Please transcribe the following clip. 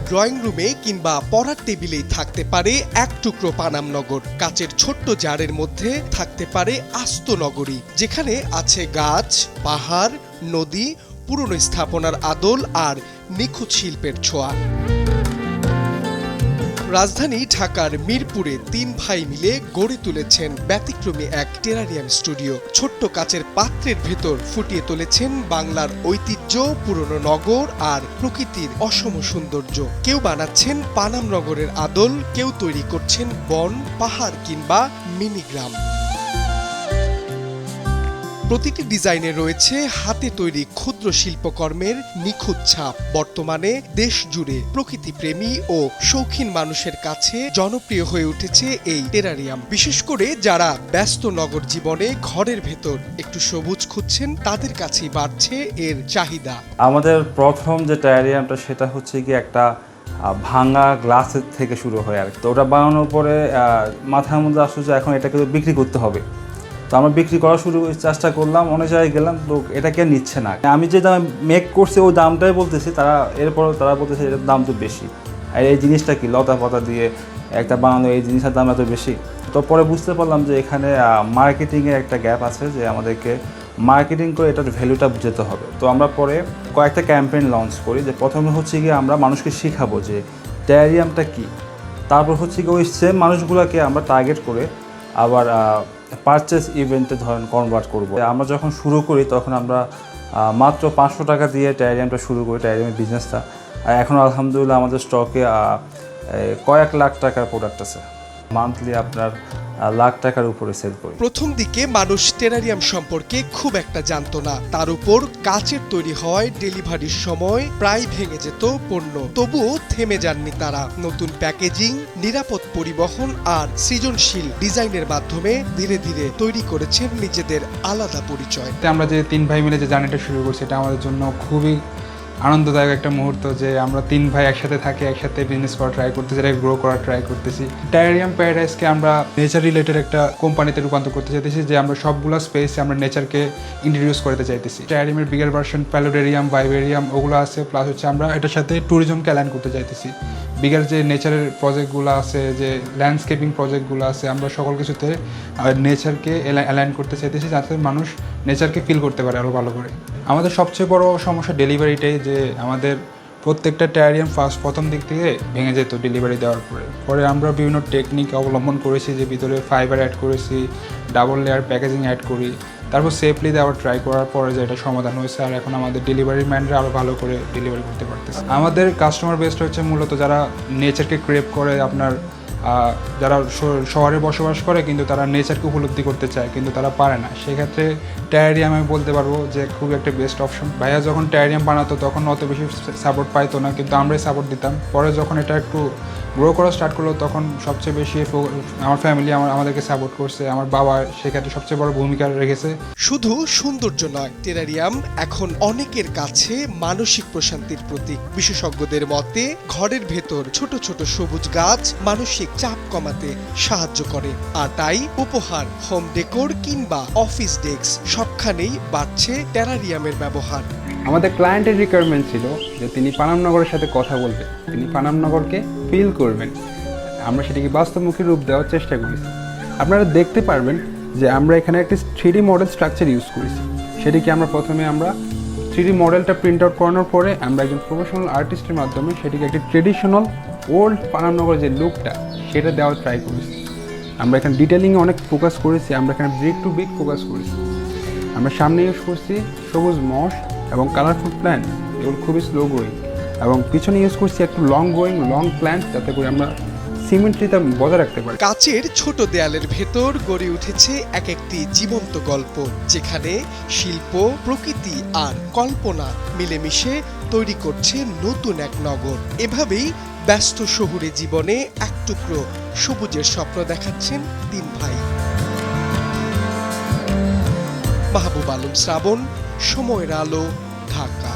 Drawing রুমে কিংবা পড়ার টেবিলেই থাকতে পারে এক টুকরো পানাম নগর। কাচের ছোট্ট জারের মধ্যে থাকতে পারে আস্ত নগরী, যেখানে আছে গাছ, পাহাড়, নদী, পুরনো স্থাপনার আদল আর নিখুঁত শিল্পের ছোঁয়া। রাজধানী ঢাকার মিরপুরে ৩ ভাই মিলে গড়ে তুলেছেন ব্যতিক্রমী এক টেরারিয়াম স্টুডিও। ছোট্ট কাচের পাত্রের ভেতর ফুটিয়ে তুলেছেন বাংলার ঐতিহ্য, পুরনো নগর আর প্রকৃতির অসম সৌন্দর্য। কেউ বানাচ্ছেন পানাম নগরের আদল, কেউ তৈরি করছেন বন, পাহাড় কিংবা মিনি গ্রাম। প্রতিটি ডিজাইনে রয়েছে হাতে তৈরি ক্ষুদ্র শিল্পকর্মের নিখুঁত ছাপ। বর্তমানে দেশ জুড়ে প্রকৃতিপ্রেমী ও শৌখিন মানুষের কাছে জনপ্রিয় হয়ে উঠেছে এই টেরারিয়াম। বিশেষ করে যারা ব্যস্ত নগর জীবনে ঘরের ভেতর একটু সবুজ খুঁজছেন, তাদের কাছেই বাড়ছে এর চাহিদা। আমাদের প্রথম যে টেরারিয়ামটা সেটা হচ্ছে কি একটা ভাঙা গ্লাসের থেকে শুরু হয় আর তো ওটা বানানোর পরে মাথার মধ্যে আসলে যে এখন এটাকে বিক্রি করতে হবে। তো আমরা বিক্রি করা চেষ্টা করলাম, অনেক জায়গায় গেলাম, তো এটাকে নিচ্ছে না। আমি যে দামে মেক করছি ওই দামটাই বলতেছি, এরপর তারা বলতেছে এটার দাম তো বেশি। আর এই জিনিসটা কি লতা পাতা দিয়ে একটা বানানো, এই জিনিসের দাম এত বেশি। তো পরে বুঝতে পারলাম যে এখানে মার্কেটিংয়ের একটা গ্যাপ আছে, যে আমাদেরকে মার্কেটিং করে এটার ভ্যালুটা বুঝতে হবে। তো আমরা পরে কয়েকটা ক্যাম্পেইন লঞ্চ করি, যে প্রথমে হচ্ছে গিয়ে আমরা মানুষকে শেখাবো যে টেরারিয়ামটা কী। তারপর হচ্ছে গিয়ে ওই সেম মানুষগুলোকে আমরা টার্গেট করে আবার পারচেস ইভেন্টে ধরেন কনভার্ট করব। আমরা যখন শুরু করি তখন আমরা মাত্র 500 টাকা দিয়ে টেরারিয়ামটা শুরু করি, টেরারিয়ামের বিজনেসটা। আর এখন আলহামদুলিল্লাহ আমাদের স্টকে কয়েক লাখ টাকার প্রোডাক্ট আছে। মান্থলি আপনার লাখ টাকার উপরে সেল করি। প্রথম দিকে মানুষ টেরারিয়াম সম্পর্কে খুব একটা জানতো না। তার উপর কাচের তৈরি হয়, ডেলিভারির সময় প্রায় ভেঙে যেত পণ্য। তবুও থেমে যাননি তারা। নতুন প্যাকেজিং, নিরাপদ পরিবহন আর সৃজনশীল ডিজাইনের মাধ্যমে ধীরে ধীরে তৈরি করেছেন নিজেদের আলাদা পরিচয়। আমরা যে 3 ভাই মিলে যে জার্নিটা শুরু করছি, এটা আমাদের জন্য খুবই আনন্দদায়ক একটা মুহূর্ত, যে আমরা 3 ভাই একসাথে থাকি, একসাথে বিজনেস করা ট্রাই করতেছি, এটা গ্রো করা ট্রাই করতেছি। টেরারিয়াম প্যারাডাইসকে আমরা নেচার রিলেটেড একটা কোম্পানিতে রূপান্তর করতে চাইতেছি, যে আমরা সবগুলো স্পেসে আমরা নেচারকে ইন্ট্রোডিউস করতে চাইতেছি। টেরারিয়ামের বিগার ভার্সন প্যালোডেরিয়াম, ভাইবেরিয়াম ওগুলো আছে, প্লাস হচ্ছে আমরা এটার সাথে ট্যুরিজমকে অ্যালাইন করতে চাইতেছি। বিগার যে নেচারের প্রজেক্টগুলো আছে, যে ল্যান্ডস্কেপিং প্রজেক্টগুলো আছে, আমরা সকল কিছুতে নেচারকে অ্যালাইন করতে চাইতেছি, যাতে মানুষ নেচারকে ফিল করতে পারে আরও ভালো করে। আমাদের সবচেয়ে বড় সমস্যা ডেলিভারিটাই, যে আমাদের প্রত্যেকটা টেরারিয়াম প্রথম দিক থেকে ভেঙে যেত ডেলিভারি দেওয়ার পরে আমরা বিভিন্ন টেকনিক অবলম্বন করেছি, যে ভিতরে ফাইবার অ্যাড করেছি, ডাবল লেয়ার প্যাকেজিং অ্যাড করি, তারপর সেফলি দেওয়ার ট্রাই করার পরে যে এটা সমাধান হয়েছে। আর এখন আমাদের ডেলিভারি ম্যানরা আরও ভালো করে ডেলিভারি করতে পারতেছে। আমাদের কাস্টমার বেসটা হচ্ছে মূলত যারা নেচারকে ক্রেভ করে, আপনার যারা শহরে বসবাস করে কিন্তু তারা নেচারকে উপলব্ধি করতে চায় কিন্তু তারা পারে না, সেক্ষেত্রে টেরারিয়াম আমি বলতে পারবো যে খুব একটা বেস্ট অপশন। ভাইয়া যখন টেরারিয়াম বানাতো তখন অত বেশি সাপোর্ট পাইতো না, কিন্তু আমরাই সাপোর্ট দিতাম। পরে যখন এটা একটু গ্রো করা স্টার্ট করলো, তখন সবচেয়ে বেশি আমার ফ্যামিলি আমাদেরকে সাপোর্ট করছে। আমার বাবা সেক্ষেত্রে সবচেয়ে বড় ভূমিকা রেখেছে। শুধু সৌন্দর্য নয়, টেরারিয়াম এখন অনেকের কাছে মানসিক প্রশান্তির প্রতীক। বিশেষজ্ঞদের মতে ঘরের ভেতর ছোট ছোট সবুজ গাছ মানসিক চাপ কমাতে সাহায্য করে। আর তাই উপহার, হোম ডেকোর কিংবা অফিস ডেস্ক সবখানেই বাড়ছে টেরারিয়ামের ব্যবহার। আমাদের ক্লায়েন্টের রিকোয়ারমেন্ট ছিল যে তিনি পানামনগরের সাথে কথা বলবেন, তিনি পানামনগরকে ফিল করবেন। আমরা সেটিকে বাস্তবমুখী রূপ দেওয়ার চেষ্টা করেছি। আপনারা দেখতে পারবেন যে আমরা এখানে একটি 3D মডেল স্ট্রাকচার ইউজ করেছি। সেটিকে আমরা প্রথমে 3D মডেলটা প্রিন্ট আউট করানোর পরে আমরা একজন প্রফেশনাল আর্টিস্টের মাধ্যমে সেটিকে একটি ট্রেডিশনাল ওল্ড পানামনগরের যে লুকটা সেটা দেওয়ার ট্রাই করেছি। আমরা এখানে ডিটেলিংয়ে অনেক ফোকাস করেছি, আমরা এখানে ব্রিক টু ব্রিক ফোকাস করেছি। আমরা সামনে ইউজ করছি সবুজ মশ এবং কালারফুল প্ল্যান্ট, এগুলো খুবই স্লো গ্রোয়িং, এবং পিছনে ইউজ করছি একটু লং গ্রোয়িং লং প্ল্যান্ট, যাতে করে আমরা সিমেন্ট্রিটা বজায় রাখতে পারি। কাচের ছোট দেয়ালের ভেতর গড়ে উঠেছে এক একটি জীবন্ত গল্প, যেখানে শিল্প, প্রকৃতি আর কল্পনা মিলেমিশে তৈরি করছে নতুন এক নগর। এভাবেই ব্যস্ত শহুরে জীবনে এক টুকরো সবুজের স্বপ্ন দেখাচ্ছেন 3 ভাই। মাহবুব আলম শ্রাবণ, সময়ের আলো, ঢাকা।